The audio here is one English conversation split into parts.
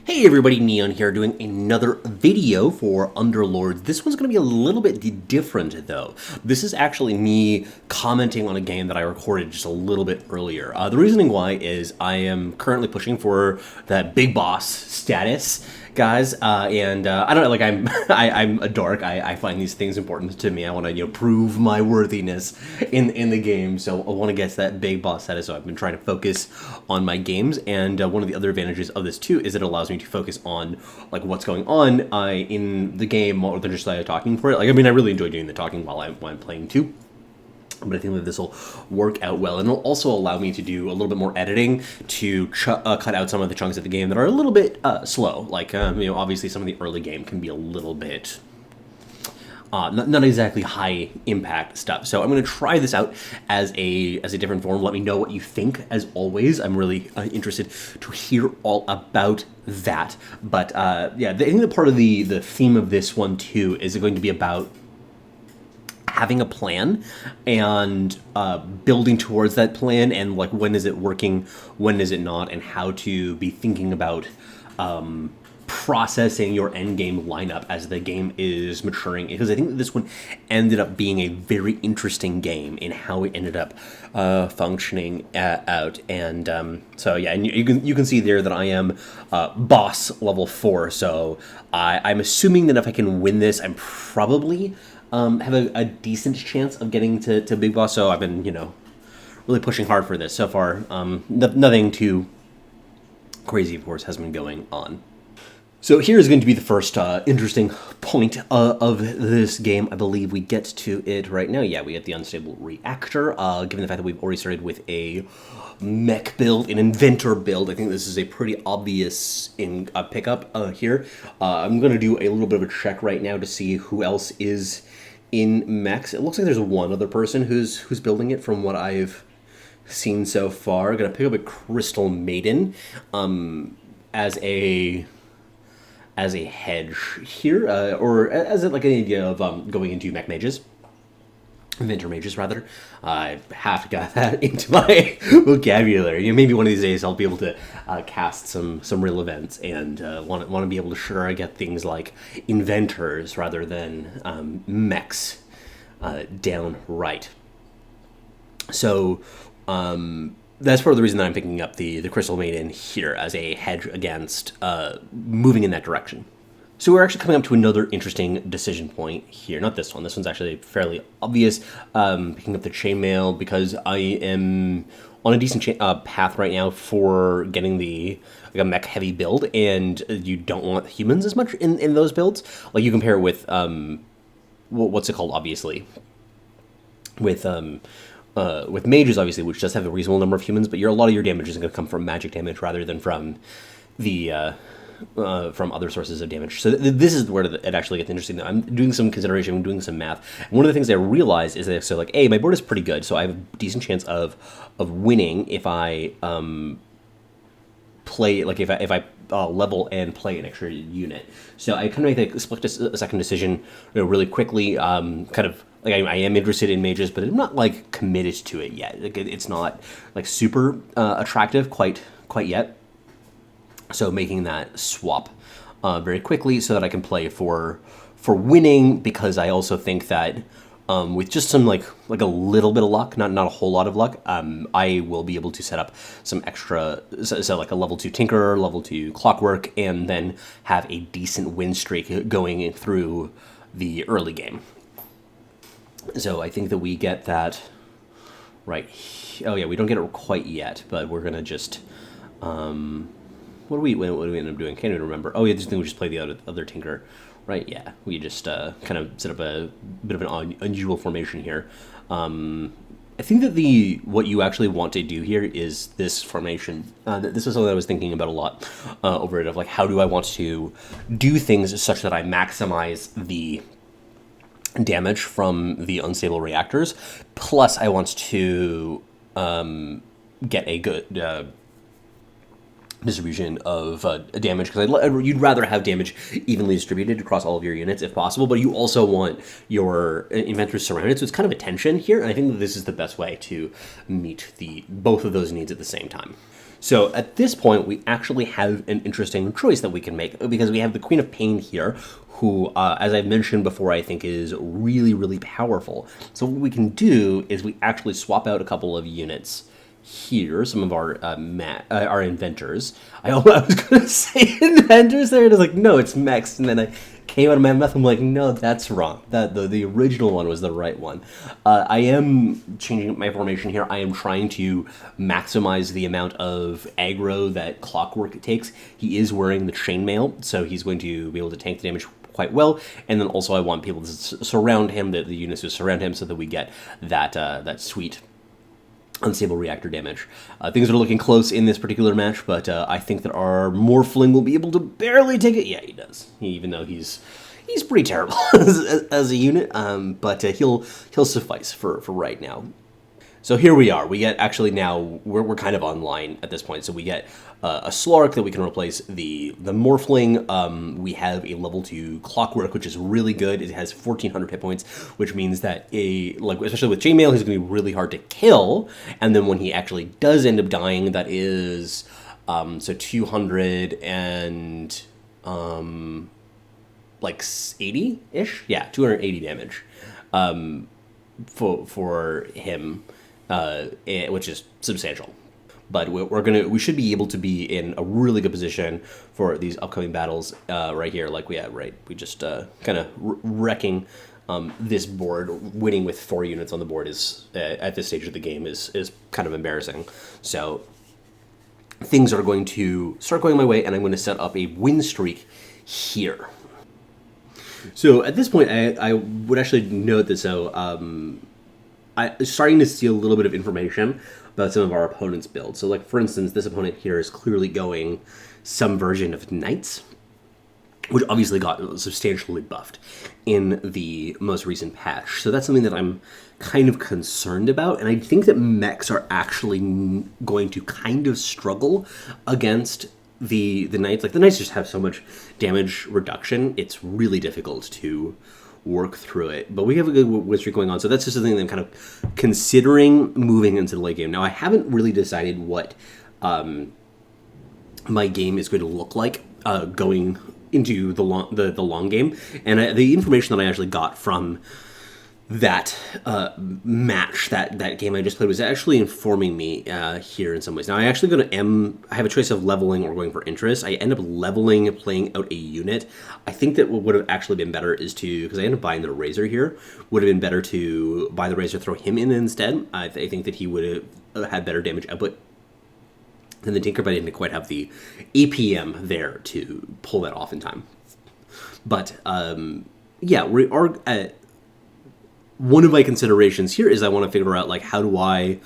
Hey everybody, Neon here doing another video for Underlords. This one's going to be a little bit different though. This is actually me commenting on a game that I recorded just a little bit earlier. The reasoning why is I am currently pushing for that big boss status, guys, and I don't know, like I'm a dork. I find these things important to me. I want to prove my worthiness in the game, so I want to get to that big boss status. So I've been trying to focus on my games, and one of the other advantages of this too is it allows me to focus on like what's going on in the game more than just talking for it. Like, I mean, I really enjoy doing the talking while I'm playing too. But I think that this will work out well, and it'll also allow me to do a little bit more editing to cut out some of the chunks of the game that are a little bit slow. Like, obviously some of the early game can be a little bit not exactly high impact stuff. So I'm going to try this out as a different form. Let me know what you think. As always, I'm really interested to hear all about that. But yeah, I think that part of the theme of this one too is going to be about having a plan and building towards that plan, and like when is it working, when is it not, and how to be thinking about processing your end game lineup as the game is maturing. Because I think that this one ended up being a very interesting game in how it ended up functioning out. And so yeah, and you can see there that I am boss level 4. So I'm assuming that if I can win this, I'm probably have a decent chance of getting to Big Boss. So I've been, really pushing hard for this so far. Nothing too crazy, of course, has been going on. So here is going to be the first interesting point of this game. I believe we get to it right now. Yeah, we get the unstable reactor. Given the fact that we've already started with a mech build, an inventor build, I think this is a pretty obvious pickup here. I'm going to do a little bit of a check right now to see who else is in mechs. It looks like there's one other person who's building it from what I've seen so far. I'm going to pick up a Crystal Maiden as a hedge here, or as like an idea of going into mech mages. Inventor mages, rather. I have to get that into my vocabulary. Maybe one of these days I'll be able to cast some real events, and want to be able to sure I get things like inventors rather than mechs downright. So that's part of the reason that I'm picking up the Crystal Maiden here as a hedge against moving in that direction. So we're actually coming up to another interesting decision point here. Not this one. This one's actually fairly obvious. Picking up the chainmail because I am on a decent path right now for getting a mech heavy build, and you don't want humans as much in those builds. Like, you compare it with what's it called? Obviously, with mages, obviously, which does have a reasonable number of humans, but a lot of your damage is going to come from magic damage rather than from the from other sources of damage. So this is where it actually gets interesting. I'm doing some consideration, I'm doing some math. And one of the things I realized is that, so like, A, my board is pretty good, so I have a decent chance of winning if I play, like if I level and play an extra unit. So I kind of make a split-second decision really quickly, kind of, like, I am interested in mages, but I'm not like committed to it yet. Like, it's not like super attractive quite yet. So making that swap very quickly so that I can play for winning, because I also think that with just some like a little bit of luck, not a whole lot of luck, I will be able to set up some extra, so like a level 2 Tinker, level 2 Clockwork, and then have a decent win streak going through the early game. So I think that we get that right. Oh yeah, we don't get it quite yet, but we're gonna just what do we end up doing? Can't even remember. Oh yeah, this thing we just play the other Tinker, right? Yeah, we just kind of set up a bit of an unusual formation here. I think that what you actually want to do here is this formation. This is something I was thinking about a lot over it, of like, how do I want to do things such that I maximize the damage from the unstable reactors, plus I want to get a good distribution of damage, because you'd rather have damage evenly distributed across all of your units if possible, but you also want your inventors surrounded, so it's kind of a tension here, and I think that this is the best way to meet both of those needs at the same time. So at this point, we actually have an interesting choice that we can make, because we have the Queen of Pain here, who, as I've mentioned before, I think is really, really powerful. So what we can do is we actually swap out a couple of units here, some of our inventors. I was going to say inventors there, and I was like, no, it's mechs, and then I came out of my mouth, I'm like, no, that's wrong. That the original one was the right one. I am changing my formation here. I am trying to maximize the amount of aggro that Clockwork takes. He is wearing the chainmail, so he's going to be able to tank the damage quite well. And then also I want people to surround him, the units to surround him, so that we get that sweet unstable reactor damage. Things are looking close in this particular match, but I think that our Morphling will be able to barely take it. Yeah, he does. Even though he's pretty terrible as a unit, but he'll suffice for right now. So here we are. We get, actually now, we're kind of online at this point. So we get a Slark that we can replace the Morphling. We have a level 2 Clockwork, which is really good. It has 1,400 hit points, which means that, especially with Chainmail, he's going to be really hard to kill. And then when he actually does end up dying, that is, so 200 and, 80-ish? Yeah, 280 damage for him. Which is substantial, but we should be able to be in a really good position for these upcoming battles right here. We just kind of wrecking this board. Winning with 4 units on the board is at this stage of the game is kind of embarrassing. So things are going to start going my way, and I'm going to set up a win streak here. So at this point, I would actually note that I'm starting to see a little bit of information about some of our opponent's builds. So, for instance, this opponent here is clearly going some version of Knights, which obviously got substantially buffed in the most recent patch. So that's something that I'm kind of concerned about, and I think that mechs are actually going to kind of struggle against the Knights. The Knights just have so much damage reduction, it's really difficult to work through it, but we have a good win streak going on, so that's just something that I'm kind of considering moving into the late game. Now, I haven't really decided what my game is going to look like going into the long game, and the information that I actually got from that match, that game I just played, was actually informing me here in some ways. Now, I actually I have a choice of leveling or going for interest. I end up leveling, playing out a unit. I think that what would have actually been better is because I ended up buying the Razor here, would have been better to buy the Razor, throw him in instead. I think that he would have had better damage output than the Tinker, but I didn't quite have the APM there to pull that off in time. But, yeah, we are at... One of my considerations here is I want to figure out, how do I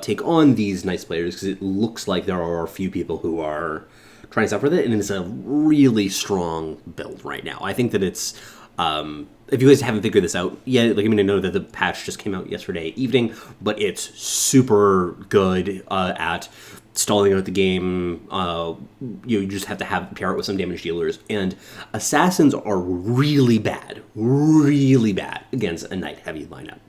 take on these Knights players, because it looks like there are a few people who are trying stuff with it, and it's a really strong build right now. I think that it's, if you guys haven't figured this out yet, I know that the patch just came out yesterday evening, but it's super good at stalling out the game. You just have to pair it with some damage dealers, and assassins are really bad against a Knight heavy lineup.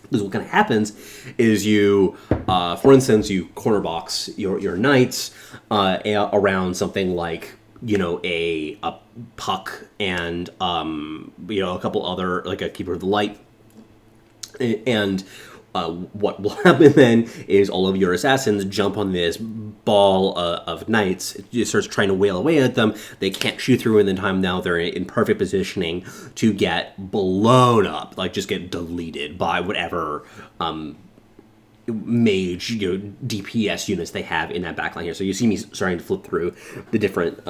Because what kind of happens is you, for instance, you corner box your Knights around something like a Puck and a couple other, a Keeper of the Light, and what will happen then is all of your assassins jump on this ball of Knights. It starts trying to wail away at them. They can't shoot through in the time. Now they're in perfect positioning to get blown up, just get deleted by whatever mage, DPS units they have in that backline here. So you see me starting to flip through the different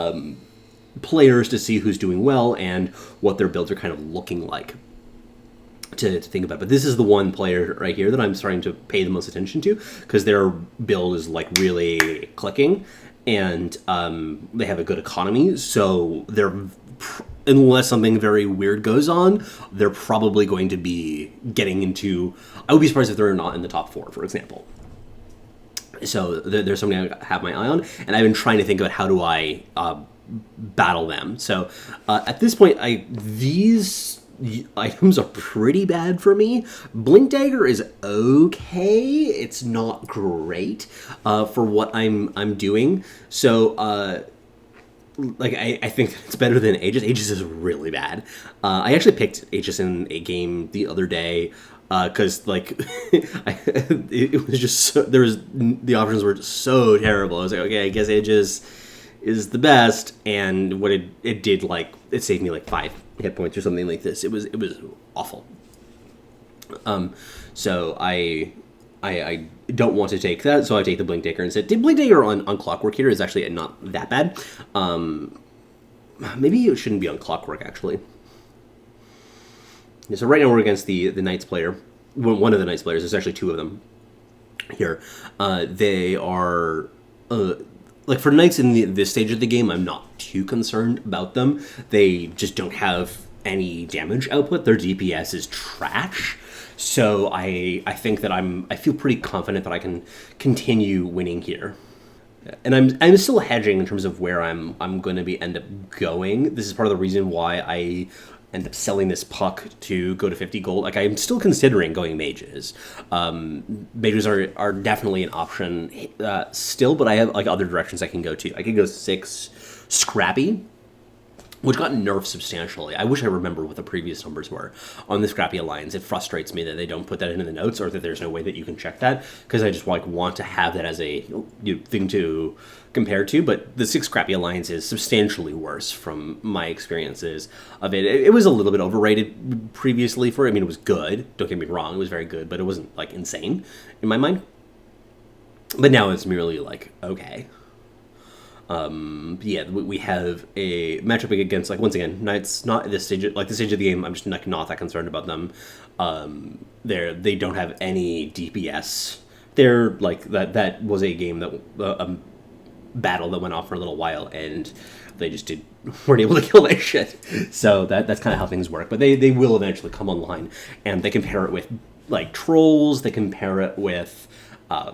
players to see who's doing well and what their builds are kind of looking like. To think about, but this is the one player right here that I'm starting to pay the most attention to, because their build is really clicking, and they have a good economy, so they're, unless something very weird goes on, they're probably going to be getting into, I would be surprised if they're not in the top 4, for example. So there's something I have my eye on, and I've been trying to think about how do I battle them. So at this point, these items are pretty bad for me. Blink Dagger is okay. It's not great for what I'm doing. So like I think it's better than Aegis. Aegis is really bad. I actually picked Aegis in a game the other day because like it was just so, the options were so terrible. I was like, okay, I guess Aegis is the best, and what it did, like, it saved me like 5 hit points or something like this. It was awful. So I don't want to take that, so I take the Blink Dagger instead. Blink Dagger on Clockwork here is actually not that bad. Maybe it shouldn't be on Clockwork, actually. Yeah, so right now we're against the Knights player. One of the Knights players. There's actually 2 of them here. They are... like, for Knights in this stage of the game, I'm not too concerned about them. They just don't have any damage output. Their DPS is trash. So I think that I feel pretty confident that I can continue winning here. And I'm still hedging in terms of where I'm going to end up going. This is part of the reason why I end up selling this puck to go to 50 gold. Like, I'm still considering going mages. Mages are definitely an option still, but I have like other directions I can go to. I could go 6 Scrappy, which got nerfed substantially. I wish I remember what the previous numbers were on the Scrappy Alliance. It frustrates me that they don't put that into the notes, or that there's no way that you can check that, because I just like want to have that as a thing to compare to. But the 6 Scrappy Alliance is substantially worse from my experiences of it. It was a little bit overrated previously for, I mean, it was good. Don't get me wrong, it was very good, but it wasn't like insane in my mind. But now it's merely like, okay. Yeah, we have a matchup against, like, once again, Knights. Not at this stage, like the stage of the game, I'm just like not that concerned about them. They don't have any DPS. They're like that was a game that battle that went off for a little while, and they just weren't able to kill that shit. So that's kind of how things work. But they will eventually come online, and they can pair it with like trolls. They can pair it with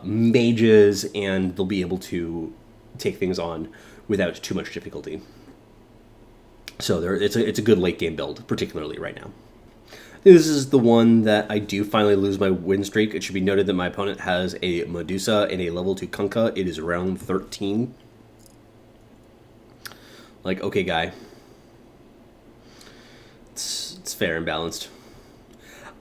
mages, and they'll be able to take things on without too much difficulty. So it's a good late game build, particularly right now. I think this is the one that I do finally lose my win streak. It should be noted that my opponent has a Medusa and a level 2 Kunkka. It is round 13. Like, okay, guy. It's fair and balanced.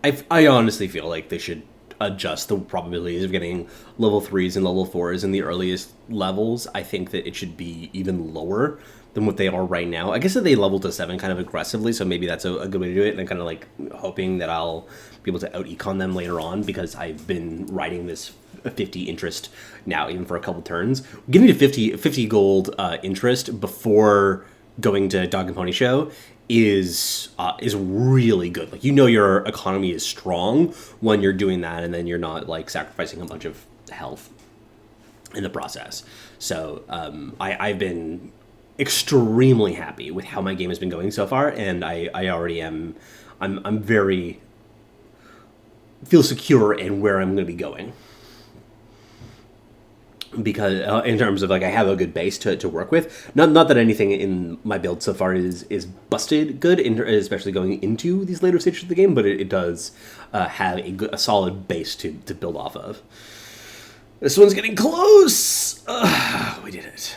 I honestly feel like they should adjust the probabilities of getting level 3s and level 4s in the earliest levels. I think that it should be even lower than what they are right now. I guess that they leveled to 7 kind of aggressively, so maybe that's a good way to do it, and I'm kind of like hoping that I'll be able to out-econ them later on, because I've been riding this 50 interest now, even for a couple turns. Getting to 50 gold interest before going to Dog and Pony Show is really good. Like, your economy is strong when you're doing that, and then you're not like sacrificing a bunch of health in the process. So I've been extremely happy with how my game has been going so far, and I already am. I'm very feel secure in where I'm going to be going, because in terms of like I have a good base to work with. Not that anything in my build so far is busted good, especially going into these later stages of the game, but it does have a solid base to build off of. This one's getting close. We did it.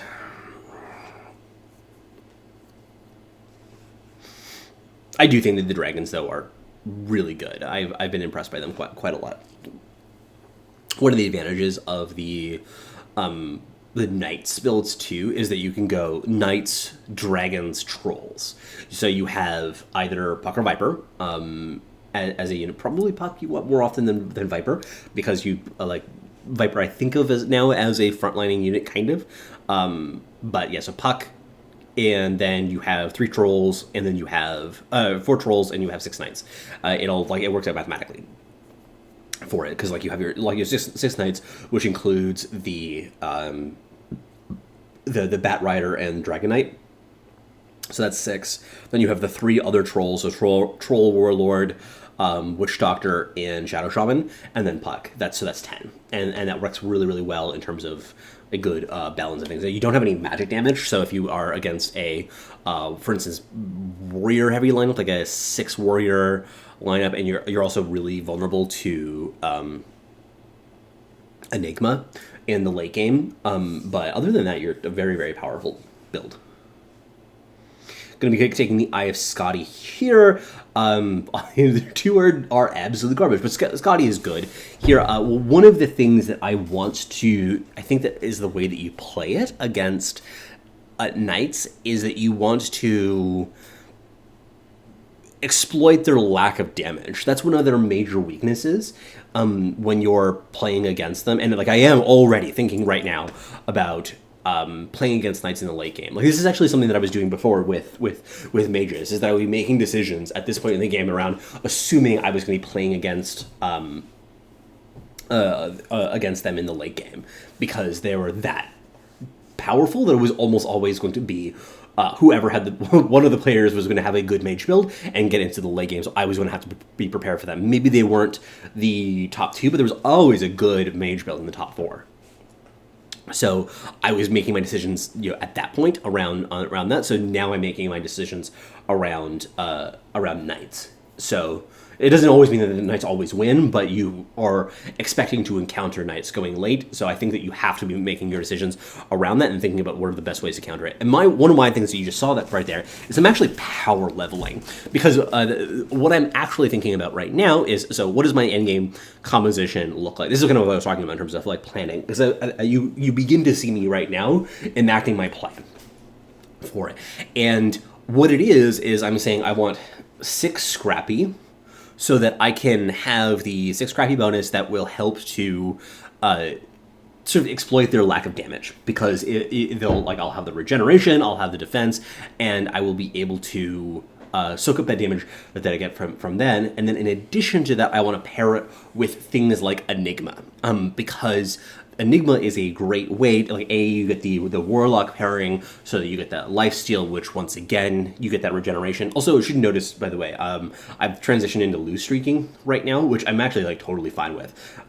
I do think that the dragons, though, are really good. I've been impressed by them quite a lot. One of the advantages of the Knights builds too is that you can go Knights, Dragons, Trolls. So you have either Puck or Viper as a unit. Probably Puck you up more often than Viper, because you like Viper I think of as now as a frontlining unit, kind of. But yeah, so Puck, and then you have 3 Trolls, and then you have 4 Trolls, and you have 6 Knights. It works out mathematically for it, because like you have your six Knights, which includes the Bat Rider and Dragon Knight. So that's 6. Then you have the 3 other Trolls, so Troll Warlord, Witch Doctor, and Shadow Shaman, and then Puck. That's 10, and that works really, really well in terms of good balance of things. You don't have any magic damage, so if you are against a, for instance, warrior heavy lineup, like a 6 warrior lineup, and you're also really vulnerable to Enigma in the late game. But other than that, you're a very, very powerful build. Going to be taking the Eye of Scotty here. The two are absolutely garbage, but Scotty is good here. One of the things that I think that is the way that you play it against knights is that you want to exploit their lack of damage. That's one of their major weaknesses when you're playing against them. And like I am already thinking right now about playing against knights in the late game. Like this is actually something that I was doing before with mages, is that I would be making decisions at this point in the game around assuming I was going to be playing against them in the late game, because they were that powerful that it was almost always going to be whoever had one of the players was going to have a good mage build and get into the late game, so I was going to have to be prepared for that. Maybe they weren't the top 2, but there was always a good mage build in the top 4. So I was making my decisions, at that point around that. So now I'm making my decisions around knights. So it doesn't always mean that the knights always win, but you are expecting to encounter knights going late. So I think that you have to be making your decisions around that and thinking about what are the best ways to counter it. And one of my things that you just saw that right there is I'm actually power leveling, because what I'm actually thinking about right now is, so what does my endgame composition look like? This is kind of what I was talking about in terms of like planning, because you begin to see me right now enacting my plan for it. And what it is I'm saying I want 6 scrappy, so that I can have the 6 scrappy bonus that will help to sort of exploit their lack of damage, because I'll have the regeneration, I'll have the defense, and I will be able to soak up that damage that I get from then. And then in addition to that, I want to pair it with things like Enigma, because Enigma is a great way to, you get the Warlock pairing, so that you get that lifesteal, which once again, you get that regeneration. Also, you should notice, by the way, I've transitioned into lose streaking right now, which I'm actually totally fine with.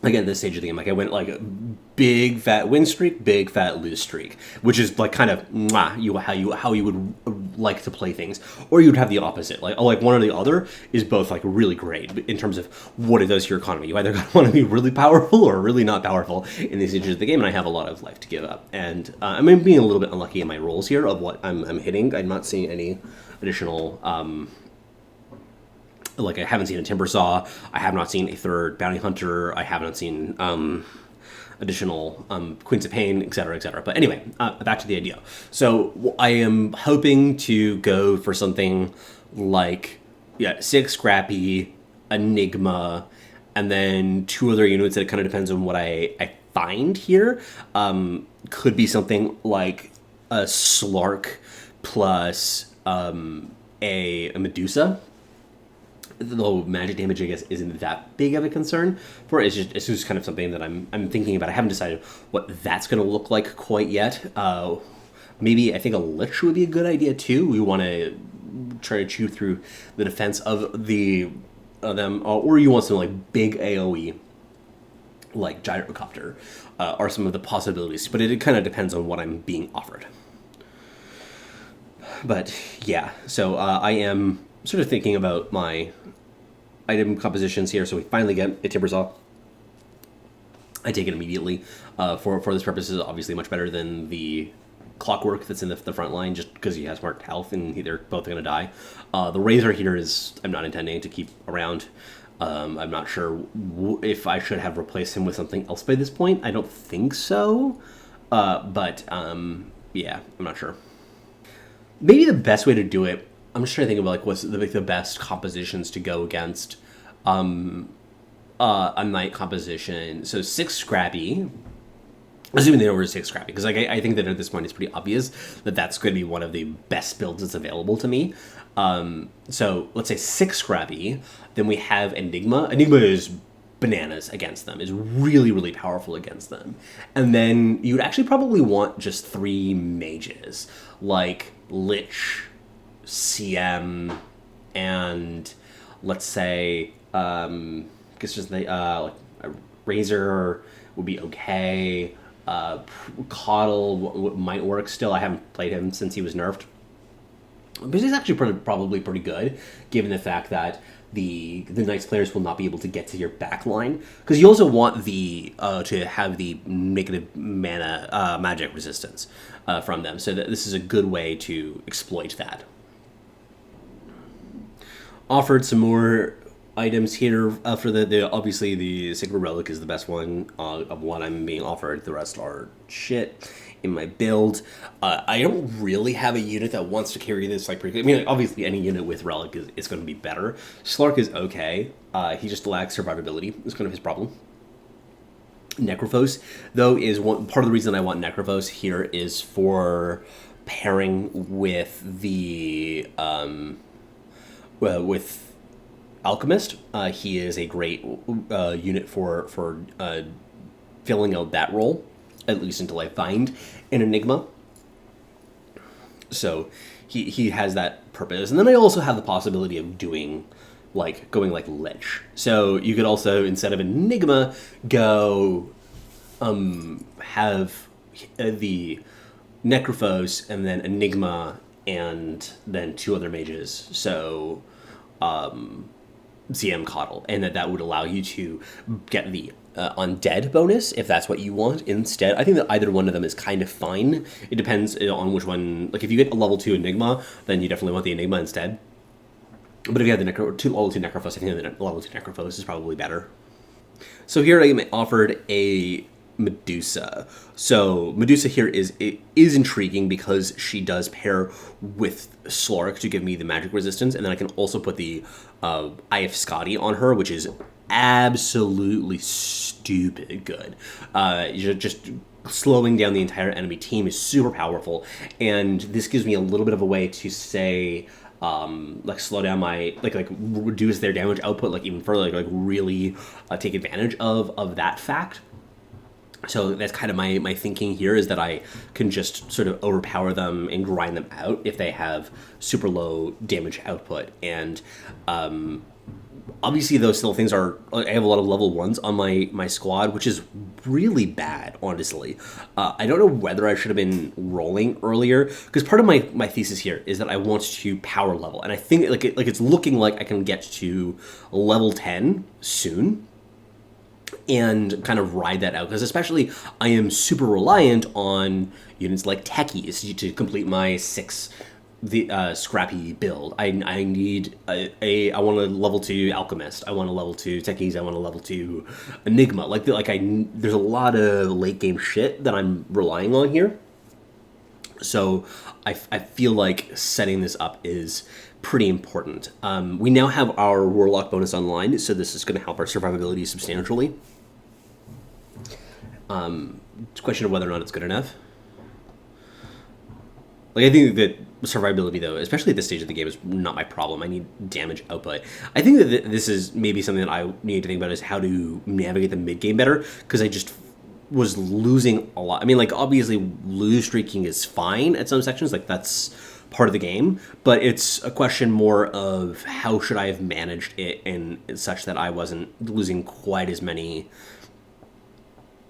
Again, this stage of the game, I went big fat win streak, big fat lose streak, which is kind of how you would like to play things. Or you'd have the opposite, one or the other is both really great in terms of what it does to your economy. You either want to be really powerful or really not powerful in these stages of the game, and I have a lot of life to give up. And I'm being a little bit unlucky in my rolls here of what I'm hitting. I'm not seeing any additional I haven't seen a Timber Saw, I have not seen a 3rd Bounty Hunter, I have not seen additional Queens of Pain, etc., etc. But anyway, back to the idea. So I am hoping to go for something like 6 scrappy, Enigma, and then 2 other units that it kind of depends on what I find here. Could be something like a Slark plus a Medusa. Though magic damage, I guess, isn't that big of a concern for it. It's just kind of something that I'm thinking about. I haven't decided what that's going to look like quite yet. Maybe I think a Lich would be a good idea too. We want to try to chew through the defense of them, or you want some big AOE, like Gyrocopter, are some of the possibilities. But it kind of depends on what I'm being offered. But yeah, so I am sort of thinking about my item compositions here. So we finally get a Timber Saw. I take it immediately. For this purpose is obviously much better than the Clockwork that's in the front line, just because he has marked health and they're both going to die. The Razor here I'm not intending to keep around. I'm not sure if I should have replaced him with something else by this point. I don't think so. But yeah, I'm not sure. Maybe the best way to do it, I'm just trying to think about what's the best compositions to go against a knight composition. So 6 scrappy, assuming they know we're 6 scrappy, because I think that at this point it's pretty obvious that that's going to be one of the best builds that's available to me. So let's say 6 scrappy, then we have Enigma. Enigma is bananas against them, is really, really powerful against them. And then you'd actually probably want just 3 mages, like Lich, CM, and let's say, just a Razor would be okay. Coddle might work still. I haven't played him since he was nerfed. But he's actually probably pretty good, given the fact that the Knights players will not be able to get to your back line. Because you also want the to have the negative mana magic resistance from them. So that this is a good way to exploit that. Offered some more items here for the obviously the Sacred Relic is the best one of what I'm being offered. The rest are shit in my build. I don't really have a unit that wants to carry this like pretty. I mean, obviously any unit with Relic is going to be better. Slark is okay. He just lacks survivability. It's kind of his problem. Necrophos, though, is one part of the reason I want Necrophos here is for pairing with the with Alchemist. He is a great unit for filling out that role, at least until I find an Enigma. So he has that purpose. And then I also have the possibility of going like Lich. So you could also, instead of Enigma, go have the Necrophos and then Enigma and then 2 other mages. So ZM Coddle, and that would allow you to get the undead bonus if that's what you want instead. I think that either one of them is kind of fine. It depends on which one. Like if you get a level 2 Enigma, then you definitely want the Enigma instead. But if you have the level 2 Necrophos, I think the level 2 Necrophos is probably better. So here I am offered a Medusa. So Medusa here is intriguing because she does pair with Slark to give me the magic resistance, and then I can also put the Eye of Scotty on her, which is absolutely stupid good. You're just slowing down the entire enemy team is super powerful, and this gives me a little bit of a way to say like slow down my like reduce their damage output like even further, like really take advantage of that fact. So that's kind of my thinking here, is that I can just sort of overpower them and grind them out if they have super low damage output. And obviously those little things are, I have a lot of level 1s on my squad, which is really bad, honestly. I don't know whether I should have been rolling earlier, because part of my thesis here is that I want to power level. And I think like it's looking like I can get to level 10 soon and kind of ride that out, because especially I am super reliant on units like Techies to complete my 6 scrappy build. I need I want a level 2 Alchemist, I want a level 2 Techies, I want a level 2 Enigma. There's a lot of late game shit that I'm relying on here. So I feel like setting this up is pretty important. We now have our Warlock bonus online, so this is going to help our survivability substantially. It's a question of whether or not it's good enough. Like, I think that survivability, though, especially at this stage of the game, is not my problem. I need damage output. I think that this is maybe something that I need to think about, is how to navigate the mid-game better, because I just was losing a lot. I mean, like, obviously, lose streaking is fine at some sections. Like, that's part of the game. But it's a question more of how should I have managed it in such that I wasn't losing quite as many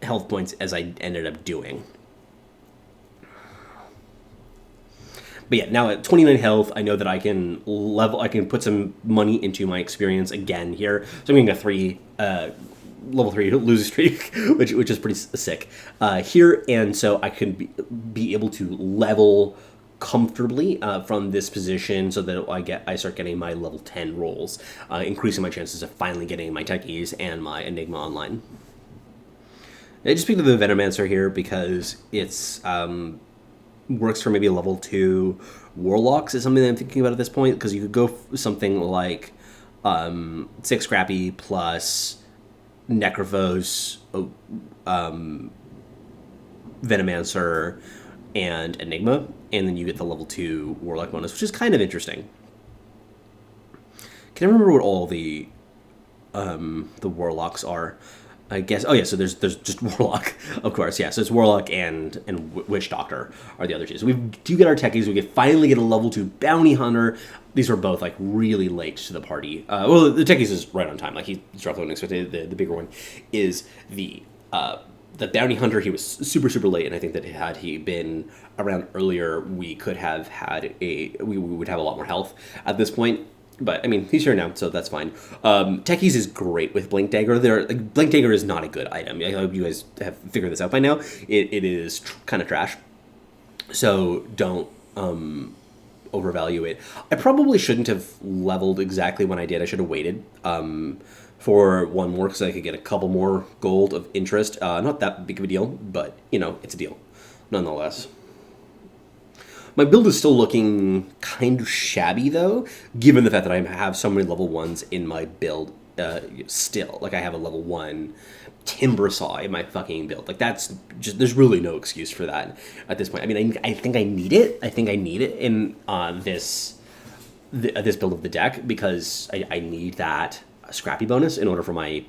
health points as I ended up doing. But yeah, now at 29 health, I know that I can put some money into my experience again here. So I'm getting a level 3 lose streak, which is pretty sick here. And so I can be able to level comfortably from this position, so that I start getting my level 10 rolls, increasing my chances of finally getting my Techies and my Enigma online. I just picked up the Venomancer here because it's works for maybe a level 2 Warlocks is something that I'm thinking about at this point, because you could go something like 6 Scrappy plus Necrophos, Venomancer, and Enigma, and then you get the level 2 Warlock bonus, which is kind of interesting. Can I remember what all the Warlocks are? I guess. Oh yeah, so there's just Warlock, of course. Yeah, so it's Warlock and Witch Doctor are the other two. So we do get our Techies. We finally get a level 2 Bounty Hunter. These are both like really late to the party. Well, the Techies is right on time. Like he's roughly unexpected. The bigger one is the the bounty hunter, he was super, super late, and I think that had he been around earlier, we could have had we would have a lot more health at this point. But, I mean, he's here now, so that's fine. Techies is great with Blink Dagger. Blink Dagger is not a good item. I hope you guys have figured this out by now. It is kind of trash. So don't overvalue it. I probably shouldn't have leveled exactly when I did. I should have waited for one more because I could get a couple more gold of interest. Not that big of a deal, but, you know, it's a deal nonetheless. My build is still looking kind of shabby, though, given the fact that I have so many level 1s in my build still. Like, I have a level 1 timber saw in my fucking build. Like, that's just, there's really no excuse for that at this point. I mean, I think I need it. I think I need it in this build of the deck because I need that scrappy bonus in order for my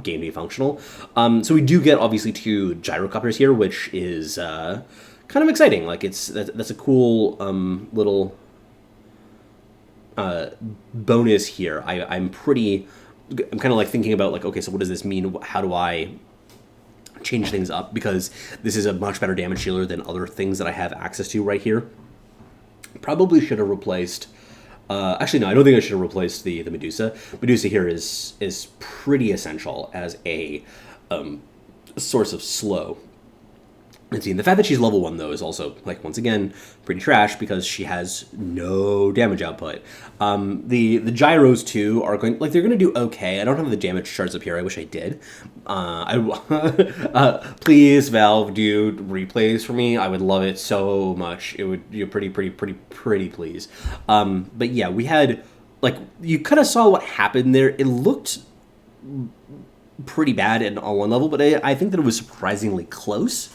game to be functional. So we do get, obviously, 2 gyrocopters here, which is kind of exciting. Like, that's a cool little bonus here. I'm kind of like thinking about like, okay, so what does this mean? How do I change things up? Because this is a much better damage dealer than other things that I have access to right here. Probably should have replaced. Actually, no, I don't think I should have replaced the Medusa. Medusa here is pretty essential as a source of slow. And see, the fact that she's level 1, though, is also, like, once again, pretty trash because she has no damage output. The gyros, too, are going, like, they're going to do okay. I don't have the damage charts up here. I wish I did. Please, Valve, do replays for me. I would love it so much. It would be pretty please. But, yeah, we had, like, you kind of saw what happened there. It looked pretty bad on one level, but I think that it was surprisingly close.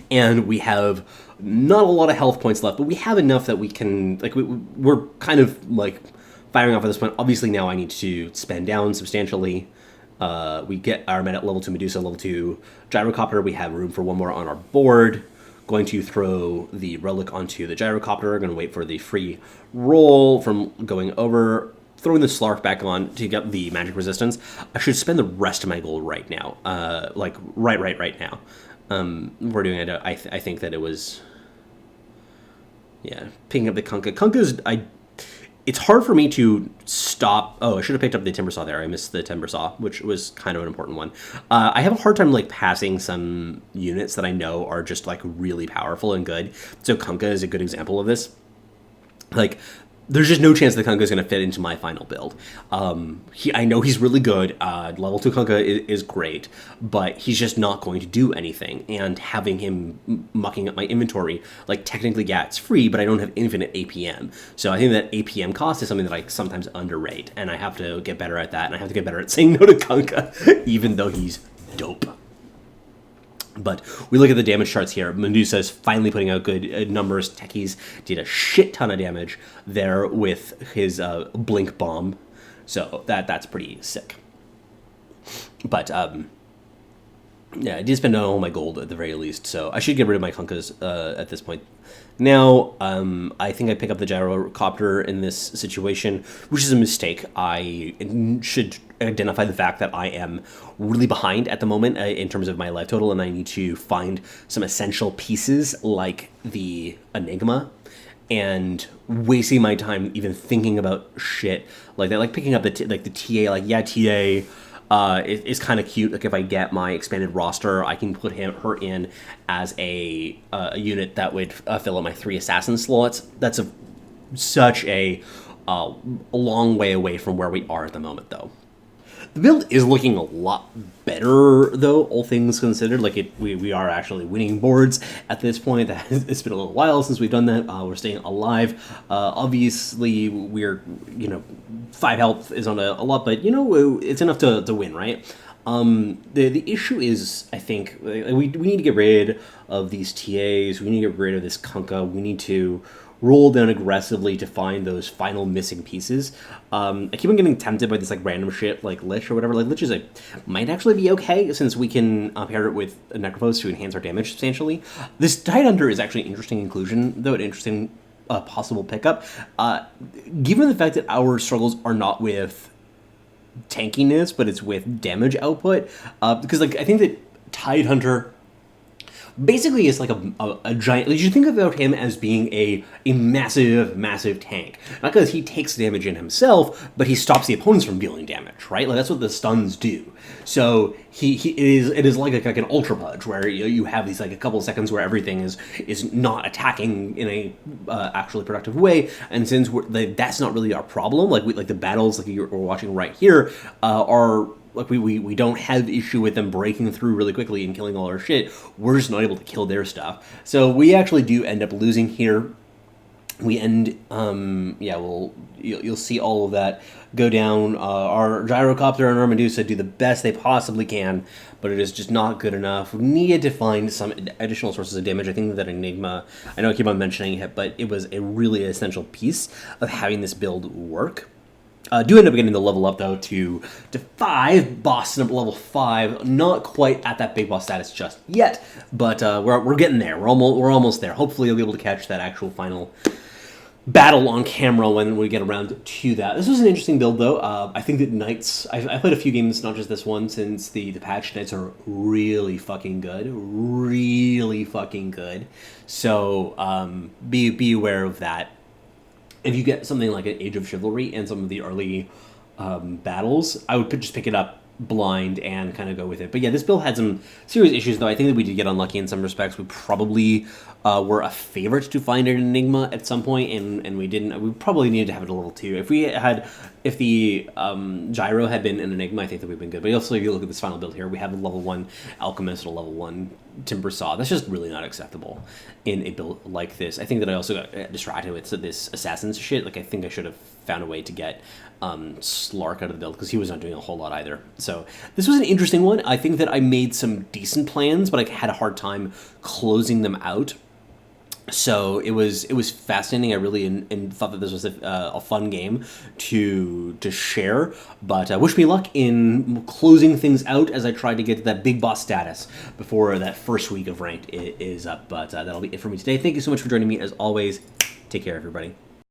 And we have not a lot of health points left, but we have enough that we can, like, we're kind of, like, firing off at this point. Obviously, now I need to spend down substantially. We get our med at level 2 Medusa, level 2 Gyrocopter. We have room for one more on our board. Going to throw the Relic onto the Gyrocopter. Going to wait for the free roll from going over. Throwing the Slark back on to get the magic resistance. I should spend the rest of my gold right now. Like, right now. We're doing it. I think that it was, yeah, picking up the Kunkka. Kunkka's, it's hard for me to stop. Oh, I should have picked up the timber saw there. I missed the timber saw, which was kind of an important one. I have a hard time, like, passing some units that I know are just, like, really powerful and good. So Kunkka is a good example of this. Like, there's just no chance that Kunkka is going to fit into my final build. I know he's really good. Level 2 Kunkka is great, but he's just not going to do anything. And having him mucking up my inventory, like, technically, yeah, it's free, but I don't have infinite APM. So I think that APM cost is something that I sometimes underrate, and I have to get better at that, and I have to get better at saying no to Kunkka, even though he's dope. But we look at the damage charts here. Medusa is finally putting out good numbers. Techies did a shit ton of damage there with his Blink Bomb. So that's pretty sick. But, yeah, I did spend all my gold at the very least. So I should get rid of my Kunkkas at this point. Now, I think I pick up the Gyrocopter in this situation, which is a mistake. I should identify the fact that I am really behind at the moment in terms of my life total, and I need to find some essential pieces like the Enigma, and wasting my time even thinking about shit like that, like picking up the TA, like, yeah, TA is kind of cute. Like, if I get my expanded roster, I can put her in as a unit that would fill up my 3 assassin slots. That's such a long way away from where we are at the moment, though. The build is looking a lot better, though, all things considered. Like, we are actually winning boards at this point. It's been a little while since we've done that. We're staying alive. Obviously, we're, 5 health is on a lot, but, it's enough to win, right? The issue is, I think, we need to get rid of these TAs. We need to get rid of this Kunkka. We need to roll down aggressively to find those final missing pieces. I keep on getting tempted by this, like, random shit, like Lich or whatever. Like, Lich is might actually be okay, since we can pair it with a Necrophos to enhance our damage substantially. This Tidehunter is actually an interesting inclusion, though, an interesting possible pickup. Given the fact that our struggles are not with tankiness, but it's with damage output. Because like I think that Tidehunter basically is like a giant. You should think about him as being a massive tank. Not because he takes damage in himself, but he stops the opponents from dealing damage, right? Like that's what the stuns do. So it is like an ultra pudge where you have these like a couple of seconds where everything is not attacking in a actually productive way, and since that's not really our problem, like the battles like we're watching right here are. Like we don't have issue with them breaking through really quickly and killing all our shit. We're just not able to kill their stuff. So we actually do end up losing here. We end, you'll see all of that go down. Our Gyrocopter and our Medusa do the best they possibly can, but it is just not good enough. We needed to find some additional sources of damage. I think that Enigma, I know I keep on mentioning it, but it was a really essential piece of having this build work. Do end up getting the level up though to 5, boss number level 5. Not quite at that big boss status just yet, but we're getting there. We're almost there. Hopefully, you'll be able to catch that actual final battle on camera when we get around to that. This was an interesting build though. I think that Knights. I played a few games, not just this one, since the patch. Knights are really fucking good. So be aware of that. If you get something like an Age of Chivalry and some of the early battles, I would just pick it up blind and kind of go with it. But yeah, this build had some serious issues, though. I think that we did get unlucky in some respects. We probably were a favorite to find an Enigma at some point, and we didn't. We probably needed to have it a level 2. If the Gyro had been an Enigma, I think that we've been good. But also, if you look at this final build here, we have a level 1 Alchemist and a level 1 Timber Saw. That's just really not acceptable in a build like this. I think that I also got distracted with this Assassin's shit. Like, I think I should have found a way to get Slark out of the build, because he was not doing a whole lot either. So this was an interesting one. I think that I made some decent plans, but I had a hard time closing them out. So it was fascinating. I really and thought that this was a fun game to share. But wish me luck in closing things out as I try to get to that big boss status before that first week of ranked is up. But that'll be it for me today. Thank you so much for joining me. As always, take care, everybody.